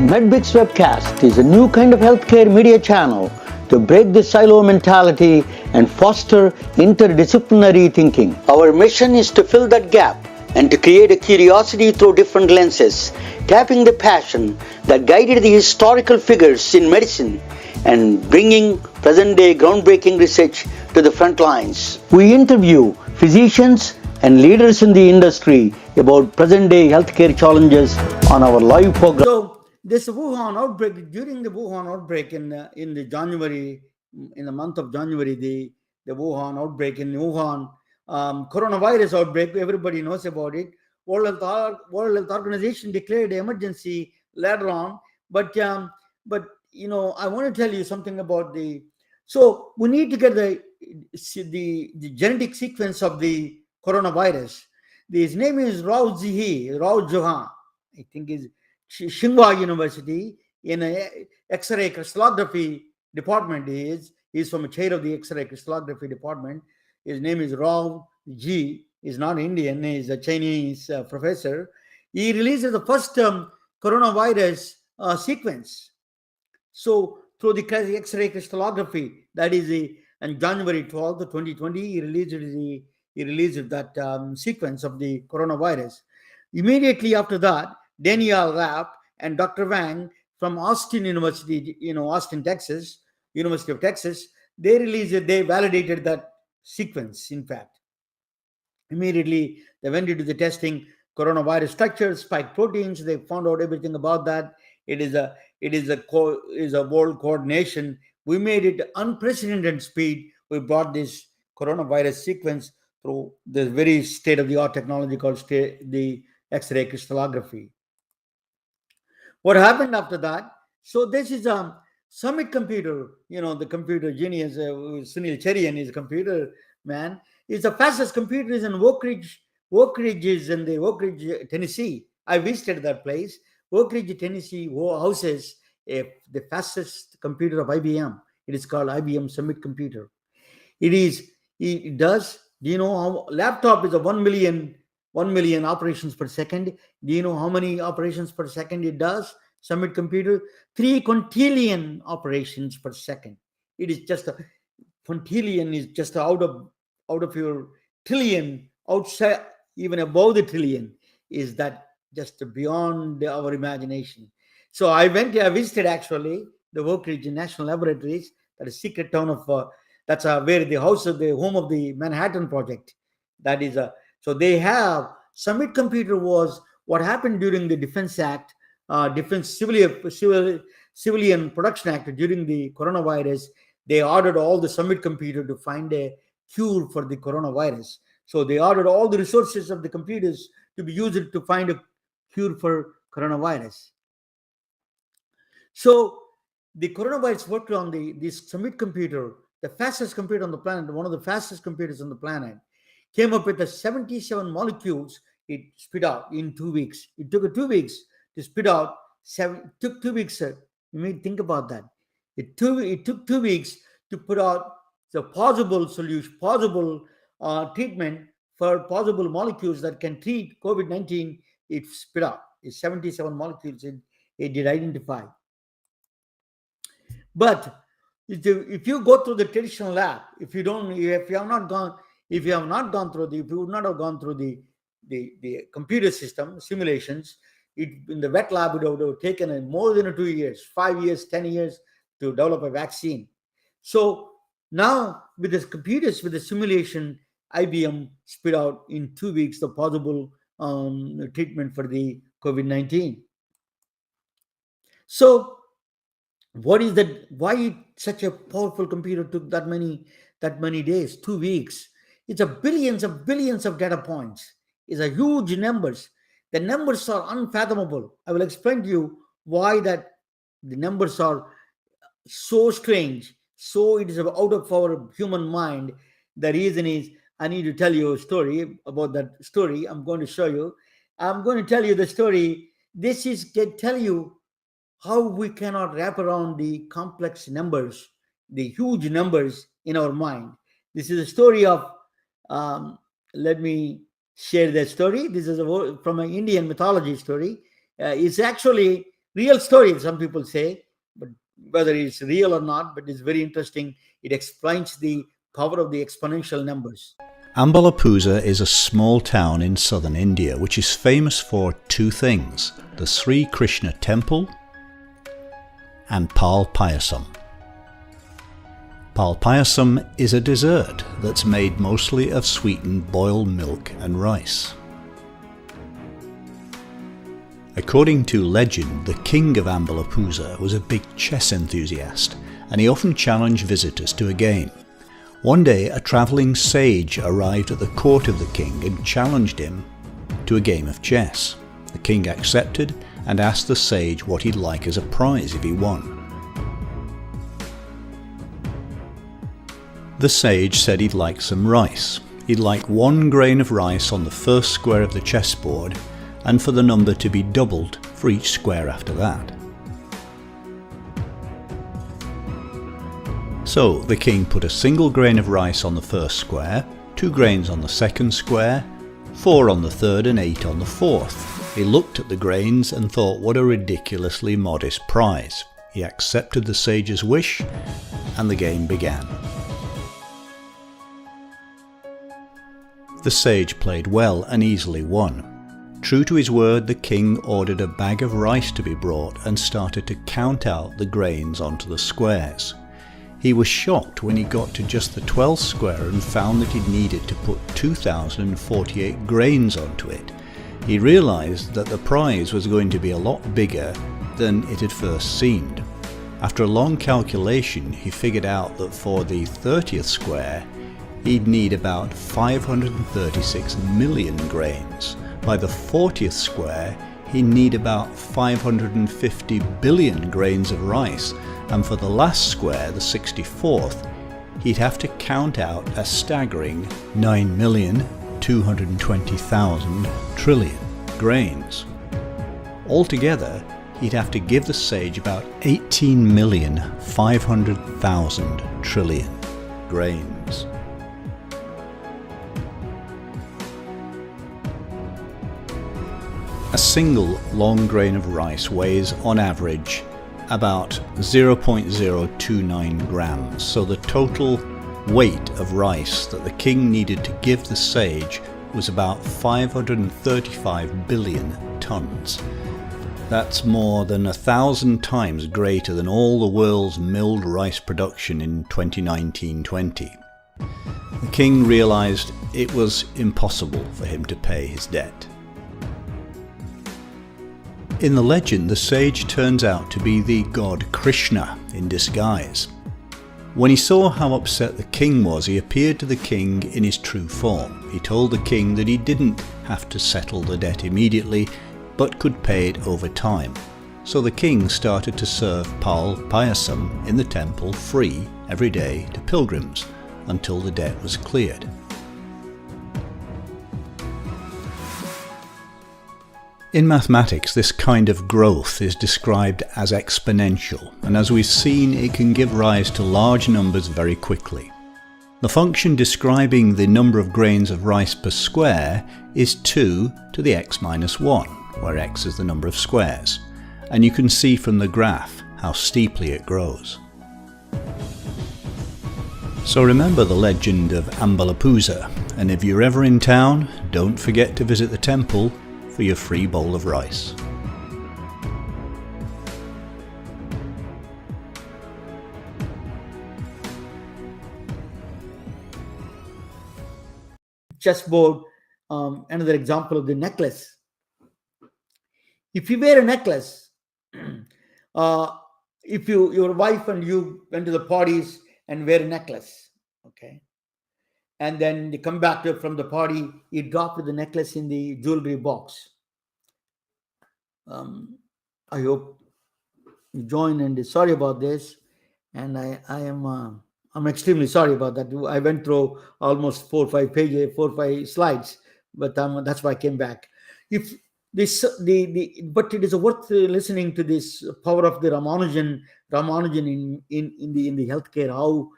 MedBix Webcast is a new kind of healthcare media channel to break the silo mentality and foster interdisciplinary thinking. Our mission is to fill that gap and to create a curiosity through different lenses, tapping the passion that guided the historical figures in medicine and bringing present-day groundbreaking research to the front lines. We interview physicians and leaders in the industry about present-day healthcare challenges on our live program. So this Wuhan outbreak, during the Wuhan outbreak in the January, in the month of January, the Wuhan outbreak in Wuhan, coronavirus outbreak, everybody knows about it. World Health Organization declared emergency later on, but I want to tell you something about so we need to get the genetic sequence of the coronavirus. His name is Rao Johan, I think is Tsinghua University in a X-ray crystallography department. He's from a chair of the X-ray crystallography department. His name is Rao Ji. He's not Indian. He's a Chinese professor. He releases the first coronavirus sequence. So through the X-ray crystallography, that is on January 12th, 2020, he released that sequence of the coronavirus. Immediately after that, Daniel Rapp and Dr. Wang from Austin University, Austin, Texas, University of Texas, they validated that sequence, in fact. Immediately, they went into the testing coronavirus structures, spike proteins. They found out everything about that. It is a world coordination. We made it unprecedented speed. We brought this coronavirus sequence through the very state-of-the-art technology called the X-ray crystallography. What happened after that? So this is a Summit computer, the computer genius, Sunil Cherian is a computer man. It's the fastest computer is in Oak Ridge is in the Oak Ridge, Tennessee. I visited that place. Oak Ridge, Tennessee houses the fastest computer of IBM. It is called IBM Summit computer. It does, do you know how laptop is a 1 million operations per second? Do you know how many operations per second it does? Summit computer, 3 quintillion operations per second. It is just a quintillion is just out of your trillion, outside, even above the trillion. Is that just beyond our imagination? So I visited actually the Oak Ridge National Laboratories, that is secret town of that's where the home of the Manhattan Project. That is so they have Summit computer was what happened during the Defense Act, Defense Civilian Production Act during the coronavirus. They ordered all the Summit computer to find a cure for the coronavirus. So they ordered all the resources of the computers to be used to find a cure for coronavirus. So the coronavirus worked on this Summit computer, the fastest computer on the planet, one of the fastest computers on the planet, came up with the 77 molecules it spit out in 2 weeks. It took 2 weeks to spit out took 2 weeks. You may think about that. It took 2 weeks to put out the possible solution, possible treatment for possible molecules that can treat COVID-19. It spit out. It's 77 molecules it did identify. But if you go through the traditional lab, if you would not have gone through the computer system simulations, in the wet lab, it would have taken more than 2 years, 5 years, 10 years to develop a vaccine. So now with the computers, with the simulation, IBM spit out in 2 weeks the possible treatment for the COVID-19. So what is that? Why such a powerful computer took that many days, 2 weeks? It's billions of data points. It's a huge numbers. The numbers are unfathomable. I will explain to you why that the numbers are so strange. So it is out of our human mind. The reason is I need to tell you a story about that story. I'm going to show you. I'm going to tell you the story. This is to tell you how we cannot wrap around the complex numbers, the huge numbers in our mind. This is a story of, let me share that story. This is from an Indian mythology story. It's actually real story, some people say, but whether it's real or not, but it's very interesting. It explains the power of the exponential numbers. Ambalapooza is a small town in southern India which is famous for two things: the Sri Krishna temple and Pal Payasam. Pal Payasam is a dessert that's made mostly of sweetened boiled milk and rice. According to legend, the king of Ambalapooza was a big chess enthusiast, and he often challenged visitors to a game. One day, a travelling sage arrived at the court of the king and challenged him to a game of chess. The king accepted and asked the sage what he'd like as a prize if he won. The sage said he'd like some rice. He'd like 1 grain of rice on the first square of the chessboard, and for the number to be doubled for each square after that. So the king put a single grain of rice on the first square, 2 grains on the second square, 4 on the third and 8 on the fourth. He looked at the grains and thought, what a ridiculously modest prize. He accepted the sage's wish, and the game began. The sage played well and easily won. True to his word, the king ordered a bag of rice to be brought and started to count out the grains onto the squares. He was shocked when he got to just the 12th square and found that he needed to put 2,048 grains onto it. He realized that the prize was going to be a lot bigger than it had first seemed. After a long calculation, he figured out that for the 30th square, he'd need about 536 million grains. By the 40th square, he'd need about 550 billion grains of rice, and for the last square, the 64th, he'd have to count out a staggering 9,220,000 trillion grains. Altogether, he'd have to give the sage about 18,500,000 trillion grains. A single long grain of rice weighs, on average, about 0.029 grams, so the total weight of rice that the king needed to give the sage was about 535 billion tons. That's more than 1,000 times greater than all the world's milled rice production in 2019-20. The king realized it was impossible for him to pay his debt. In the legend, the sage turns out to be the god Krishna in disguise. When he saw how upset the king was, he appeared to the king in his true form. He told the king that he didn't have to settle the debt immediately, but could pay it over time. So the king started to serve Pal Payasam in the temple free every day to pilgrims until the debt was cleared. In mathematics, this kind of growth is described as exponential, and as we've seen, it can give rise to large numbers very quickly. The function describing the number of grains of rice per square is 2 to the x minus 1, where x is the number of squares, and you can see from the graph how steeply it grows. So remember the legend of Ambalapooza, and if you're ever in town, don't forget to visit the temple for your free bowl of rice. Chessboard, another example of the necklace. If you wear a necklace, if your wife and you went to the parties and wear a necklace, okay, and then you come back from the party, you drop the necklace in the jewelry box. I hope you join, and sorry about this, and I'm extremely sorry about that. I went through almost 4 or 5 pages, 4 or 5 slides, but that's why I came back. If this but it is worth listening to this power of the Ramanujan in the healthcare, how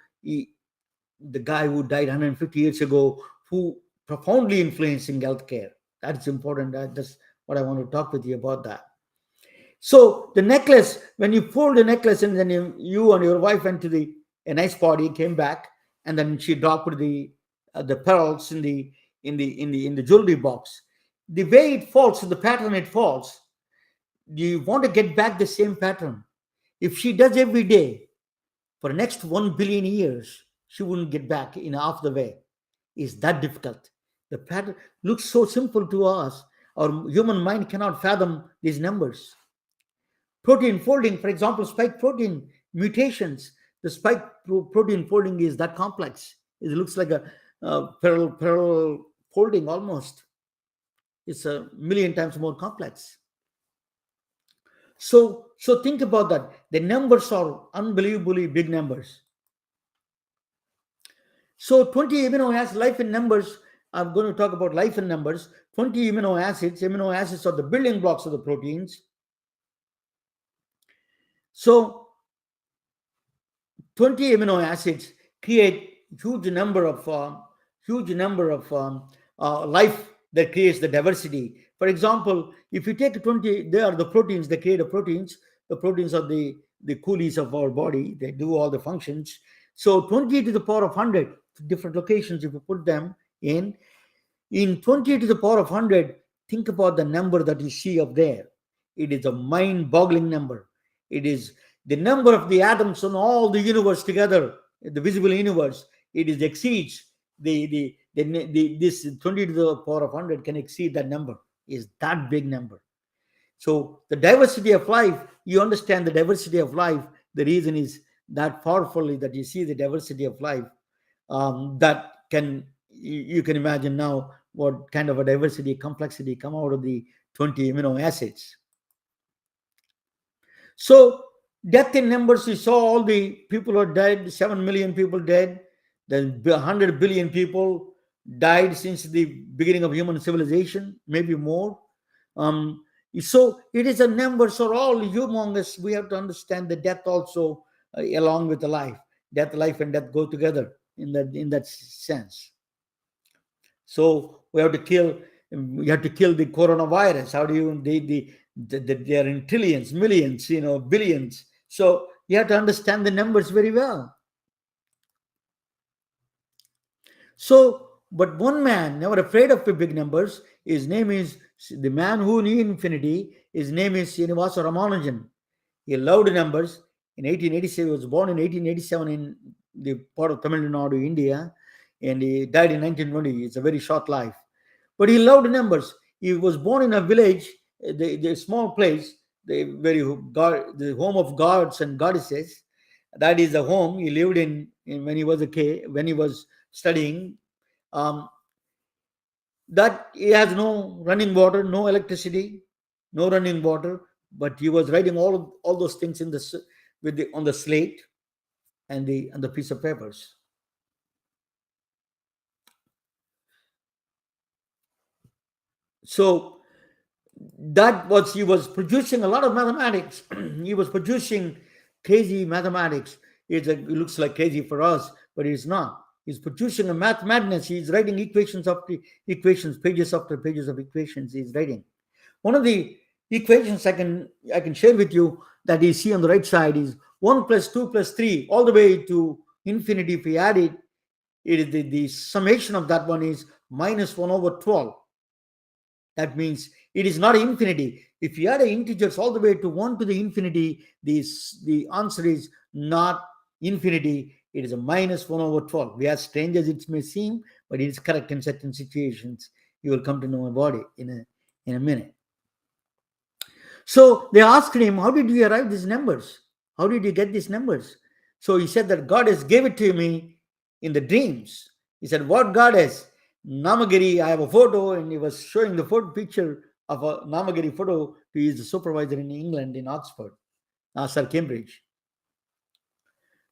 the guy who died 150 years ago, who profoundly influencing healthcare. That's important. That's what I want to talk with you about that. So the necklace, when you fold the necklace and then you and your wife went to a nice party, came back, and then she dropped the pearls in the jewelry box. The way it falls, the pattern it falls, you want to get back the same pattern. If she does every day for the next 1 billion years, she wouldn't get back in half the way. Is that difficult? The pattern looks so simple to us. Our human mind cannot fathom these numbers. Protein folding, for example, spike protein mutations. The protein folding is that complex. It looks like a parallel folding almost. It's a million times more complex. So think about that. The numbers are unbelievably big numbers. So 20 amino acids, life in numbers. I'm going to talk about life in numbers. 20 amino acids. Amino acids are the building blocks of the proteins. So 20 amino acids create huge number of life that creates the diversity. For example, if you take 20, they are the proteins, they create the proteins. The proteins are the coolies of our body. They do all the functions. So 20 to the power of 100, different locations, if you put them in 20 to the power of 100, think about the number that you see up there. It is a mind-boggling number. It is the number of the atoms in all the universe together, the visible universe. It is exceeds this 20 to the power of 100 can exceed that number. Is that big number? So the diversity of life, you understand the diversity of life. The reason is that powerfully that you see the diversity of life. That can you can imagine now what kind of a diversity, complexity come out of the 20 amino acids. So death in numbers, you saw all the people are dead, 7 million people dead, then 100 billion people died since the beginning of human civilization, maybe more. So it is a numbers are all humongous. We have to understand the death also along with the life. Life and death go together in that sense. So we have to kill the coronavirus. How do you they are in trillions, millions, billions. So you have to understand the numbers very well. So, but one man, never afraid of the big numbers, his name is the man who knew infinity. His name is Srinivasa Ramanujan. He loved numbers. In 1887, he was born in 1887 in the part of Tamil Nadu, India, and he died in 1920. It's a very short life. But he loved numbers. He was born in a village, the small place, the home of gods and goddesses. That is the home he lived in when he was when he was studying. That he has no running water, no electricity, no running water, but he was writing all those things on the slate and the piece of papers. So he was producing a lot of mathematics. He was producing crazy mathematics. It looks like crazy for us, but it's not. He's producing a madness. He's writing equations after equations, pages after pages of equations. He's writing. One of the equations I can share with you that you see on the right side is 1 plus 2 plus 3 all the way to infinity. If we add it, it is the summation of that one is minus 1 over 12. That means it is not infinity. If you add integers all the way to 1 to the infinity, the answer is not infinity. It is a minus 1 over 12. We are strange as it may seem, but it is correct in certain situations. You will come to know about it in a minute. So they asked him, how did you arrive these numbers? How did you get these numbers? So he said that God has gave it to me in the dreams. He said, what goddess? Namagiri, I have a photo, and he was showing the picture of a Namagiri photo to his supervisor in England, in Oxford, Cambridge.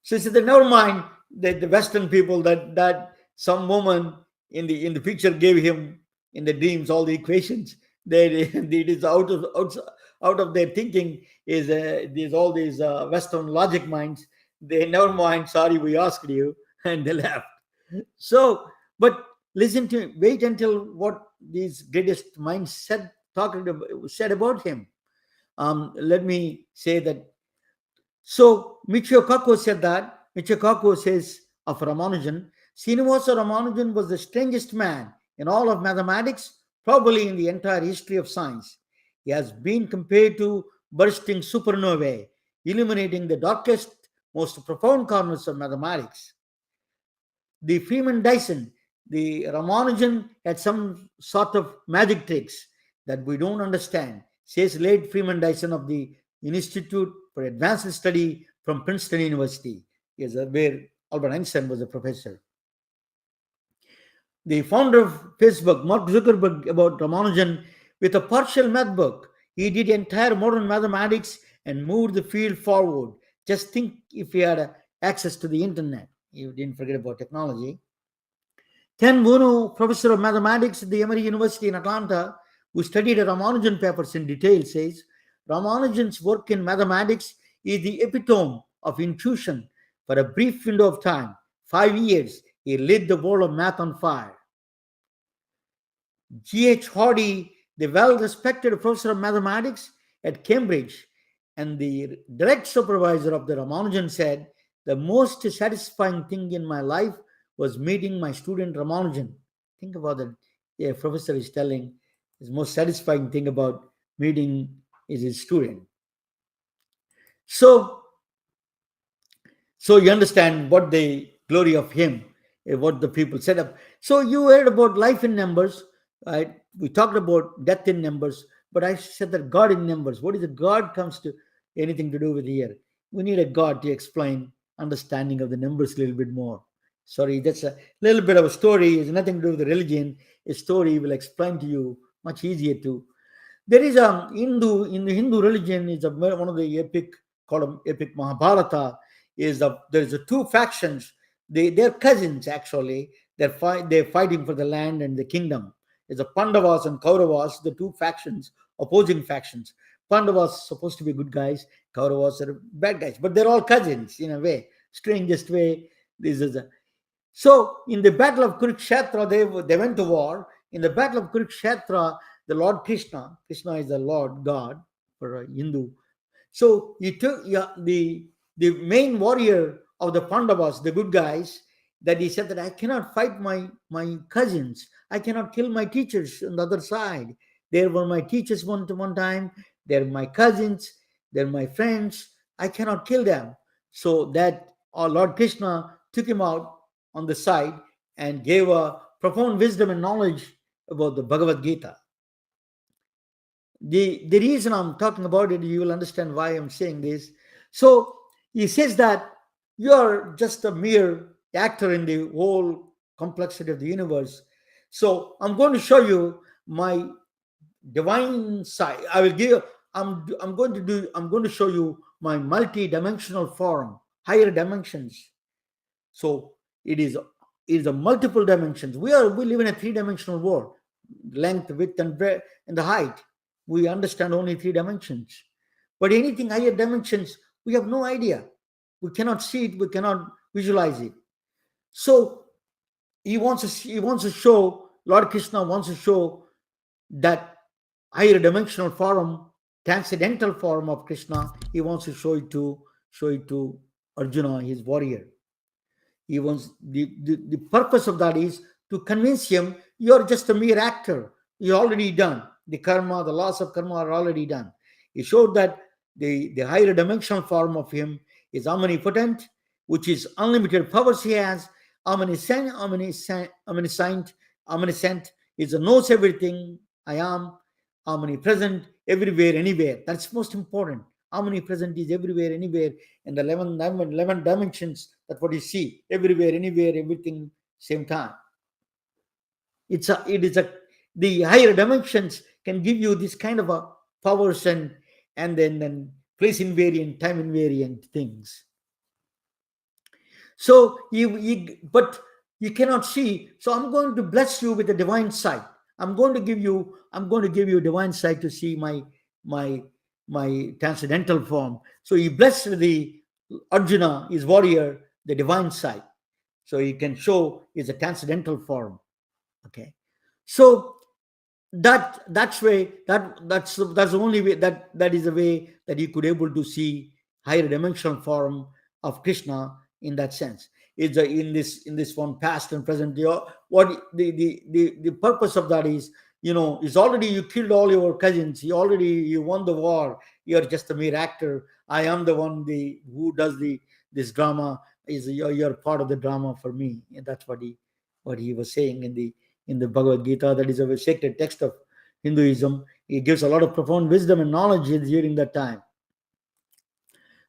So he said, never mind that the Western people that some woman in the picture gave him in the dreams all the equations. It is out of their thinking. Is all these Western logic minds. They never mind. Sorry, we asked you, and they left. So, but listen to wait until what these greatest minds said about him. Let me say that. So Michio Kaku said that. Michio Kaku says of Ramanujan, Srinivasa Ramanujan was the strangest man in all of mathematics, probably in the entire history of science. He has been compared to bursting supernovae, illuminating the darkest, most profound corners of mathematics. The Freeman Dyson, the Ramanujan had some sort of magic tricks that we don't understand, says late Freeman Dyson of the Institute for Advanced Study from Princeton University, where Albert Einstein was a professor. The founder of Facebook, Mark Zuckerberg, about Ramanujan, with a partial math book, he did entire modern mathematics and moved the field forward. Just think if he had access to the internet. You didn't forget about technology. Ken Bono, professor of mathematics at the Emory University in Atlanta, who studied Ramanujan papers in detail, says Ramanujan's work in mathematics is the epitome of intuition. For a brief window of time, 5 years, he lit the world of math on fire. G.H. Hardy, the well-respected professor of mathematics at Cambridge and the direct supervisor of the Ramanujan, said, the most satisfying thing in my life was meeting my student Ramanujan. Think about it. A professor is telling his most satisfying thing about meeting is his student. So you understand what the glory of him, what the people set up. So you heard about life in numbers, right? We talked about death in numbers, but I said that God in numbers. What is it? God comes to anything to do with here. We need a God to explain understanding of the numbers a little bit more. Sorry, that's a little bit of a story. It's nothing to do with the religion. A story will explain to you much easier to. There is a Hindu, in the Hindu religion, is one of the epic, called epic Mahabharata, is there's a two factions. They're cousins actually. They're fighting for the land and the kingdom. There's a Pandavas and Kauravas, the two factions, opposing factions. Pandavas supposed to be good guys, Kauravas are bad guys, but they're all cousins in a way, strangest way. This is so in the battle of Kurukshetra, they went to war. In the battle of Kurukshetra, the Lord Krishna is the Lord God for a Hindu. So he took the main warrior of the Pandavas, the good guys, that he said that I cannot fight my cousins. I cannot kill my teachers on the other side. They were my teachers one time. They're my cousins. They're my friends. I cannot kill them. So that our Lord Krishna took him out on the side and gave a profound wisdom and knowledge about the Bhagavad Gita. The reason I'm talking about it, you will understand why I'm saying this. So he says that you're just a mere actor in the whole complexity of the universe. So I'm going to show you my divine side. I'm going to show you my multi-dimensional form, higher dimensions. So it is a multiple dimensions. We live in a three-dimensional world, length, width, and breadth, and the height. We understand only three dimensions. But anything higher dimensions, we have no idea. We cannot see it. We cannot visualize it. So he wants to show, Lord Krishna wants to show that higher dimensional form, transcendental form of Krishna. He wants to show it to Arjuna, his warrior. He wants the purpose of that is to convince him you're just a mere actor. You're already done. The karma, the laws of karma are already done. He showed that the higher dimensional form of him is omnipotent, which is unlimited powers he has. Omniscient, is a knows everything. I am omnipresent, everywhere, anywhere. That's most important. Omnipresent is everywhere, anywhere, and the 11 dimensions. That's what you see. Everywhere, anywhere, everything, same time. The higher dimensions can give you this kind of a powers and then place invariant, time invariant things. So but you cannot see. So I'm going to bless you with a divine sight. I'm going to give you divine sight to see my transcendental form. So he blessed the Arjuna, his warrior, the divine sight. So he can show is a transcendental form. Okay. So that's the only way, that is the way that you could able to see higher dimensional form of Krishna. In that sense, it's in this one past and present. What the purpose of that is already you killed all your cousins, you won the war, you're just a mere actor. I am the one the who does the this drama, is you're part of the drama for me. And that's what he was saying in the Bhagavad Gita. That is a sacred text of Hinduism. It gives a lot of profound wisdom and knowledge during that time.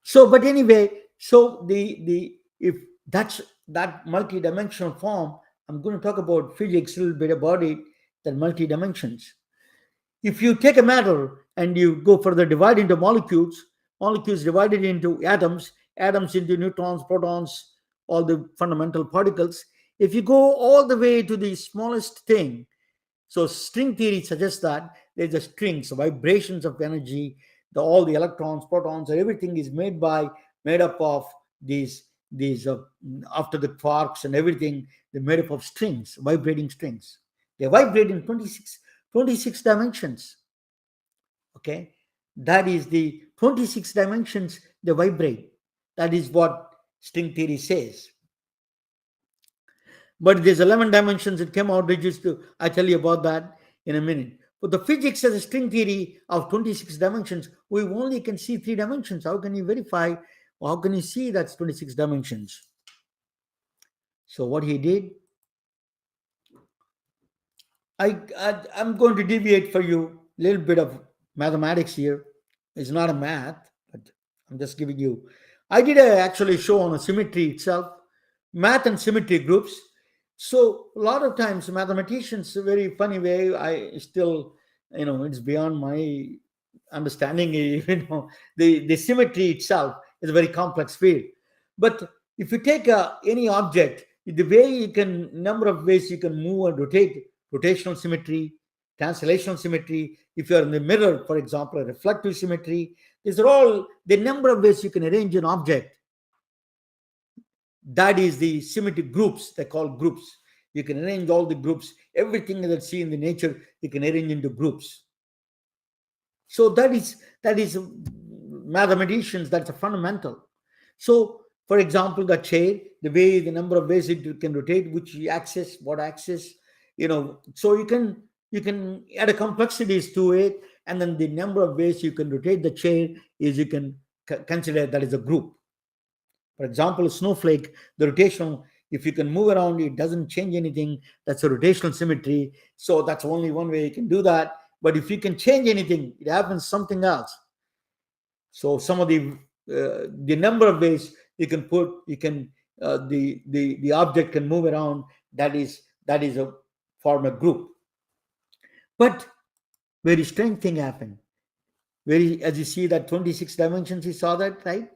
So, but anyway, so the if that's that multi-dimensional form, I'm going to talk about physics a little bit about it. That multi-dimensions. If you take a matter and you go further, divide into molecules, molecules divided into atoms, atoms into neutrons, protons, all the fundamental particles. If you go all the way to the smallest thing, so string theory suggests that there's a strings, vibrations of energy, all the electrons, protons, everything is made up of these after the quarks and everything, they're made up of strings, vibrating strings. They vibrate in 26 dimensions. Okay, that is the 26 dimensions they vibrate. That is what string theory says. But there's 11 dimensions that came out reduced to, I tell you about that in a minute. But the physics has a string theory of 26 dimensions. We only can see 3 dimensions. How can you verify, or how can you see that's 26 dimensions? So what he did, I'm going to deviate for you a little bit of mathematics here. It's not a math, but I'm just giving you. I did actually show on a symmetry itself, math and symmetry groups. So a lot of times mathematicians, a very funny way, I still, it's beyond my understanding. The symmetry itself is a very complex field. But if you take any object, the way you can, number of ways you can move and rotate, rotational symmetry, translational symmetry. If you're in the mirror, for example, a reflective symmetry, these are all the number of ways you can arrange an object. That is the symmetric groups, they call groups. You can arrange all the groups, everything that's seen in the nature, you can arrange into groups. So that is mathematicians, that's a fundamental. So, for example, the chair, the way, the number of ways it can rotate, which axis, what axis, so you can add a complexities to it, and then the number of ways you can rotate the chair is you can consider that as a group. For example, a snowflake, the rotational, if you can move around, it doesn't change anything. That's a rotational symmetry. So that's only one way you can do that. But if you can change anything, it happens something else. So some of the number of ways you can put, the object can move around. That is a form a group. But very strange thing happened. As you see that 26 dimensions, you saw that, right?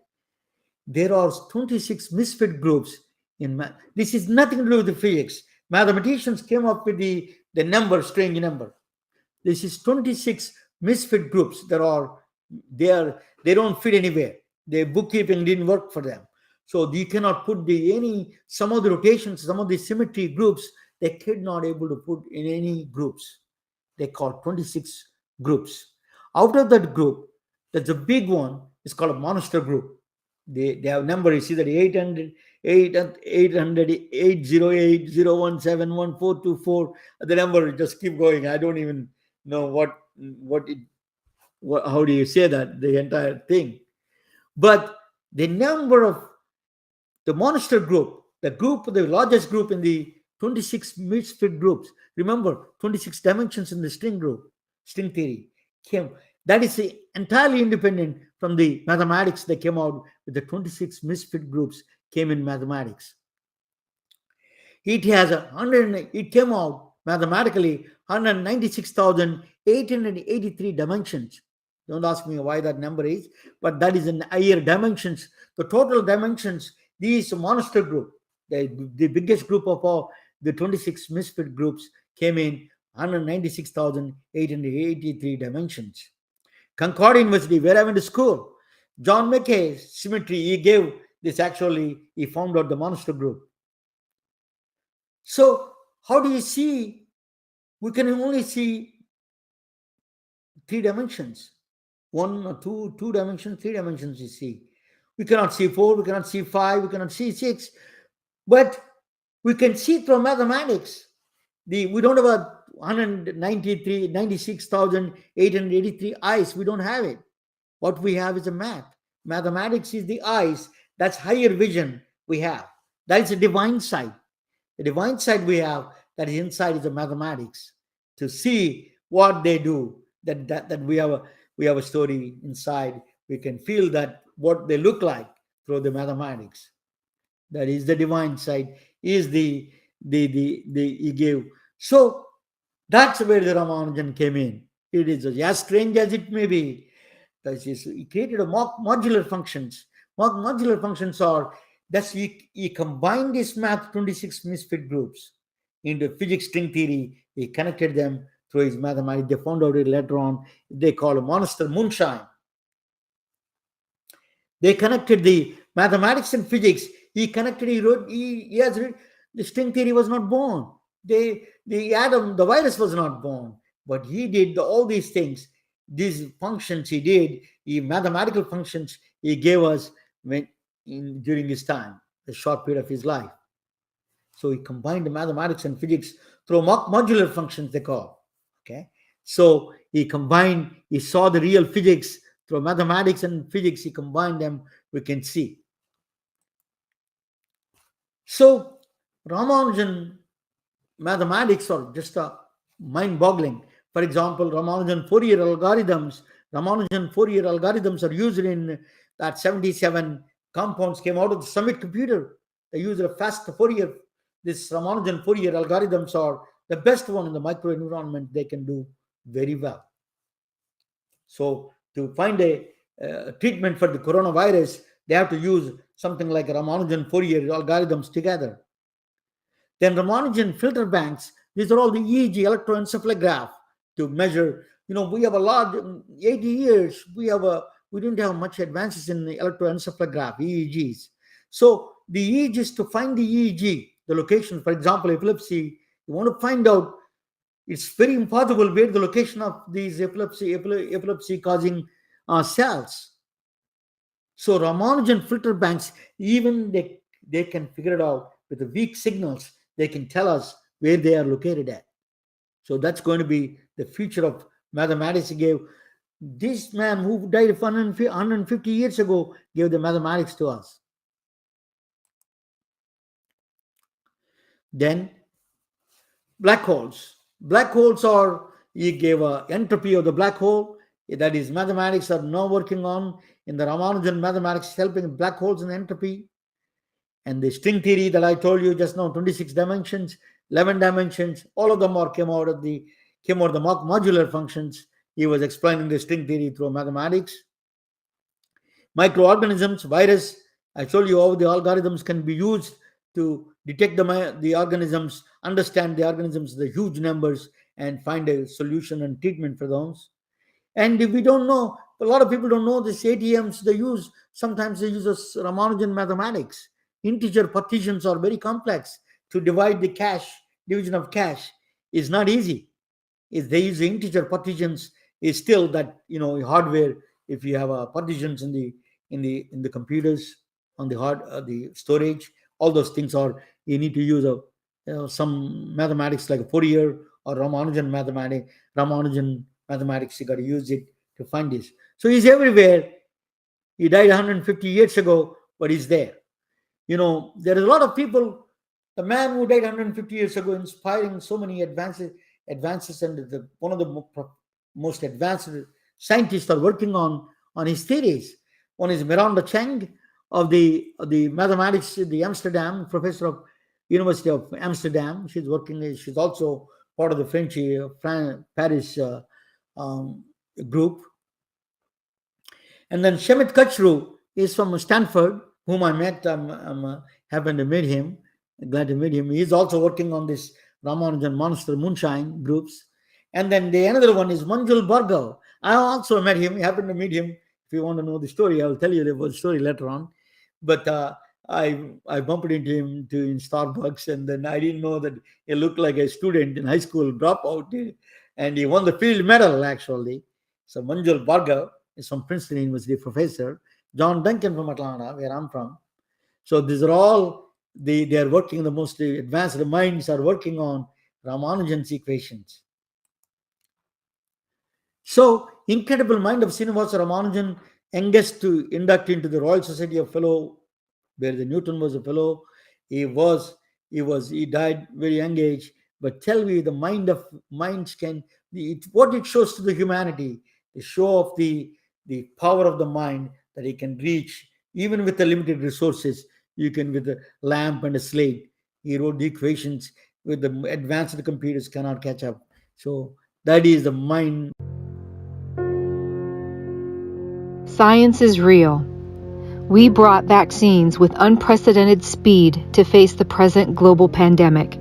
There are 26 misfit groups in math. This is nothing to do with the physics. Mathematicians came up with the number, strange number. This is 26 misfit groups. They don't fit anywhere. Their bookkeeping didn't work for them. So you cannot put some of the rotations, some of the symmetry groups, they could not able to put in any groups. They call 26 groups. Out of that group, there's a big one. It's called a monster group. They have number. You see that 800, 808, 017, 1424. The number just keep going. I don't even know how do you say that, the entire thing. But the number of the monster group, the largest group in the 26 misfit groups. Remember, 26 dimensions in the string theory came. That is entirely independent from the mathematics that came out with the 26 misfit groups came in mathematics. It came out mathematically 196,883 dimensions. Don't ask me why that number is, but that is in higher dimensions. The total dimensions, these monster group, the biggest group of all the 26 misfit groups came in 196,883 dimensions. Concord University, where I went to school, John Mackay's symmetry, he found out the monster group. So how do you see? We can only see three dimensions. One or two dimensions, three dimensions you see. We cannot see four, we cannot see five, we cannot see six, but we can see through mathematics. We don't have a 96,883 eyes. We don't have it. What we have is a math. Mathematics is the eyes. That's higher vision we have. That is a divine sight. The divine sight we have, that is inside is the mathematics. To see what they do, that we have a story inside. We can feel that what they look like through the mathematics. That is the divine side, is the he gave. So that's where the Ramanujan came in. It is as strange as it may be. That is, he created a modular functions. Modular functions are that's he combined this math 26 misfit groups into physics string theory. He connected them through his mathematics. They found out it later on. They call it monster moonshine. They connected the mathematics and physics. He connected, he wrote, he has written, the string theory was not born. The atom, the virus was not born. But he did all these things, these functions he did, mathematical functions he gave us during his time, the short period of his life. So he combined the mathematics and physics through modular functions, they call. Okay. So he saw the real physics through mathematics and physics, he combined them, we can see. So Ramanujan mathematics are just mind-boggling. For example, Ramanujan Fourier algorithms are used in that 77 compounds came out of the Summit computer. They use a fast Fourier. This Ramanujan Fourier algorithms are the best one in the microenvironment. They can do very well. So to find a treatment for the coronavirus, they have to use something like Ramanujan Fourier algorithms together. Then Ramanujan filter banks, these are all the EEG electroencephalograph to measure. We have a lot, 80 years, we didn't have much advances in the electroencephalograph, EEGs. So the EEGs, to find the EEG, the location, for example, epilepsy, you want to find out, it's very impossible where the location of these epilepsy causing cells. So Ramanujan filter banks, even they can figure it out with the weak signals. They can tell us where they are located at. So that's going to be the future of mathematics. He gave this man who died 150 years ago, gave the mathematics to us. Then black holes. Black holes are, he gave a entropy of the black hole. That is, mathematics are now working on in the Ramanujan mathematics helping black holes and entropy. And the string theory that I told you just now, 26 dimensions, 11 dimensions, all of them came out of the modular functions. He was explaining the string theory through mathematics. Microorganisms, virus, I told you how the algorithms can be used to detect the organisms, understand the organisms, the huge numbers, and find a solution and treatment for those. And if we don't know, a lot of people don't know this ATMs, sometimes they use Ramanujan mathematics. Integer partitions are very complex. To divide the division of cache is not easy. If they use integer partitions, is still that, hardware, if you have partitions in the computers, on the storage, all those things you need to use some mathematics like Fourier or Ramanujan mathematics, you got to use it to find this. So he's everywhere. He died 150 years ago, but he's there. There is a lot of people, the man who died 150 years ago, inspiring so many advances, and one of the most advanced scientists are working on his theories. One is Miranda Chang of the mathematics, the Amsterdam, professor of University of Amsterdam. She's also part of the French Paris group. And then Shemit Kachru is from Stanford, whom I met. Happened to meet him. Glad to meet him. He's also working on this Ramanujan Monster Moonshine groups. And then another one is Manjul Bhargav. I also met him. Happened to meet him. If you want to know the story, I'll tell you the story later on. But I bumped into him in Starbucks, and then I didn't know that he looked like a student in high school dropout, and he won the field medal actually. So Manjul Bhargav is from Princeton University, professor. John Duncan from Atlanta, where I'm from. So these are all, they are working, the most advanced minds are working on Ramanujan's equations. So, incredible mind of Srinivasa Ramanujan, youngest to induct into the Royal Society of Fellow, where the Newton was a fellow. He died very young age. But tell me, the minds can, what it shows to the humanity, the show of the power of the mind, that he can reach, even with the limited resources, you can, with a lamp and a slate, he wrote the equations with the advanced computers cannot catch up. So that is the mind. Science is real. We brought vaccines with unprecedented speed to face the present global pandemic.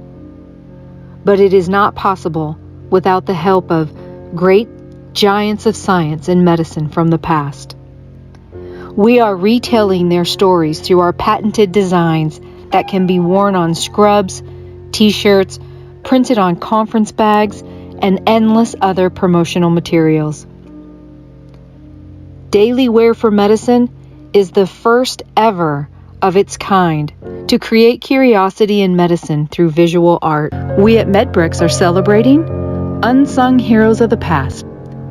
But it is not possible without the help of great giants of science and medicine from the past. We are retelling their stories through our patented designs that can be worn on scrubs, t-shirts, printed on conference bags, and endless other promotional materials. Daily Wear for Medicine is the first ever of its kind to create curiosity in medicine through visual art. We at MedBricks are celebrating unsung heroes of the past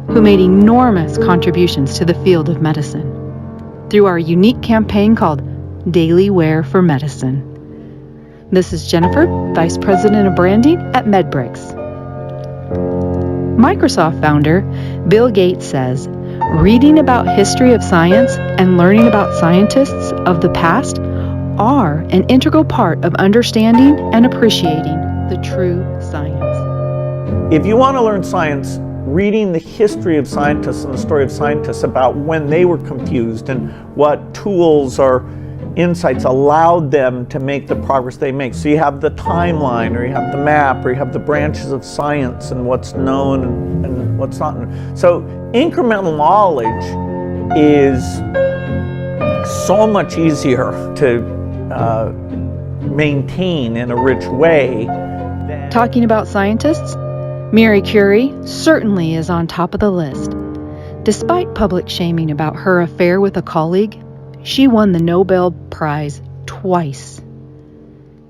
who made enormous contributions to the field of medicine through our unique campaign called Daily Wear for Medicine. This is Jennifer, Vice President of Branding at MedBricks. Microsoft founder Bill Gates says, reading about history of science and learning about scientists of the past are an integral part of understanding and appreciating the true science. If you want to learn science, reading the history of scientists and the story of scientists about when they were confused and what tools or insights allowed them to make the progress they make. So you have the timeline, or you have the map, or you have the branches of science and what's known and what's not known. So incremental knowledge is so much easier to maintain in a rich way. Talking about scientists, Marie Curie certainly is on top of the list. Despite public shaming about her affair with a colleague, she won the Nobel Prize twice.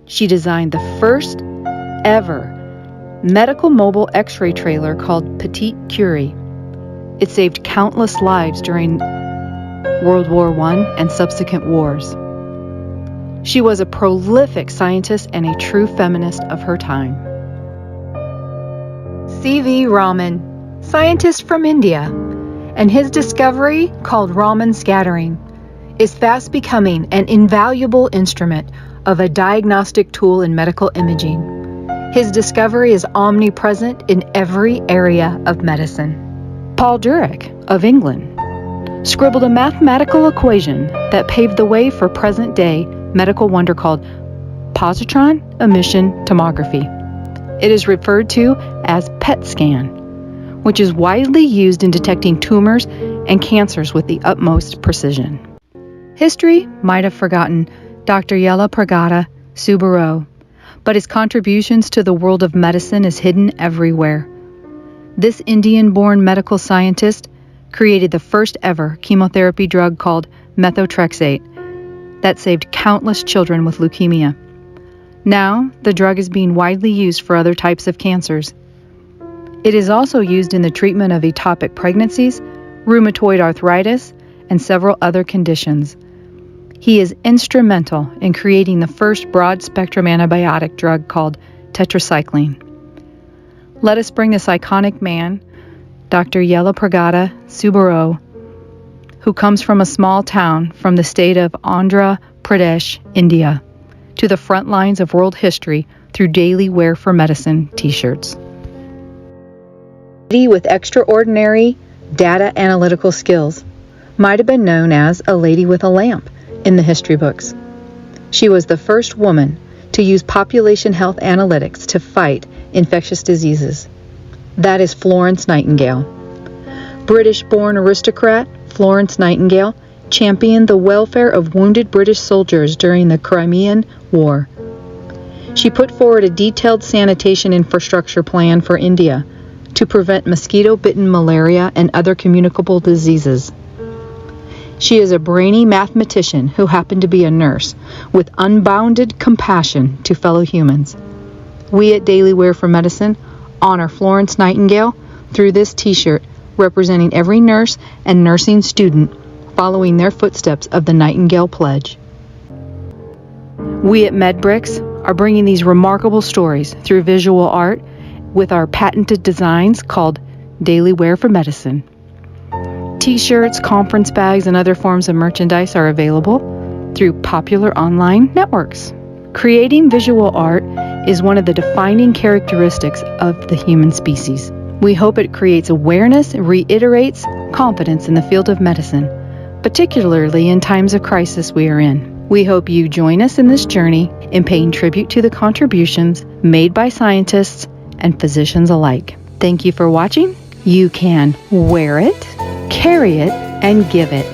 She designed the first ever medical mobile X-ray trailer called Petite Curie. It saved countless lives during World War I and subsequent wars. She was a prolific scientist and a true feminist of her time. C.V. Raman, scientist from India, and his discovery, called Raman scattering, is fast becoming an invaluable instrument of a diagnostic tool in medical imaging. His discovery is omnipresent in every area of medicine. Paul Dirac of England scribbled a mathematical equation that paved the way for present-day medical wonder called positron emission tomography. It is referred to as PET scan, which is widely used in detecting tumors and cancers with the utmost precision. History might have forgotten Dr. Yella Pragada Subbarao, but his contributions to the world of medicine is hidden everywhere. This Indian-born medical scientist created the first ever chemotherapy drug called methotrexate that saved countless children with leukemia. Now, the drug is being widely used for other types of cancers. It is also used in the treatment of ectopic pregnancies, rheumatoid arthritis, and several other conditions. He is instrumental in creating the first broad-spectrum antibiotic drug called tetracycline. Let us bring this iconic man, Dr. Yella Pragada Subbarao, who comes from a small town from the state of Andhra Pradesh, India, to the front lines of world history through Daily Wear for Medicine t-shirts. With extraordinary data analytical skills might have been known as a lady with a lamp in the history books. She was the first woman to use population health analytics to fight infectious diseases. That is Florence Nightingale. British-born aristocrat Florence Nightingale championed the welfare of wounded British soldiers during the Crimean War. She put forward a detailed sanitation infrastructure plan for India to prevent mosquito-bitten malaria and other communicable diseases. She is a brainy mathematician who happened to be a nurse with unbounded compassion to fellow humans. We at Daily Wear for Medicine honor Florence Nightingale through this t-shirt representing every nurse and nursing student following their footsteps of the Nightingale Pledge. We at MedBricks are bringing these remarkable stories through visual art with our patented designs called Daily Wear for Medicine. T-shirts, conference bags, and other forms of merchandise are available through popular online networks. Creating visual art is one of the defining characteristics of the human species. We hope it creates awareness and reiterates confidence in the field of medicine, particularly in times of crisis we are in. We hope you join us in this journey in paying tribute to the contributions made by scientists and physicians alike. Thank you for watching. You can wear it, carry it, and give it.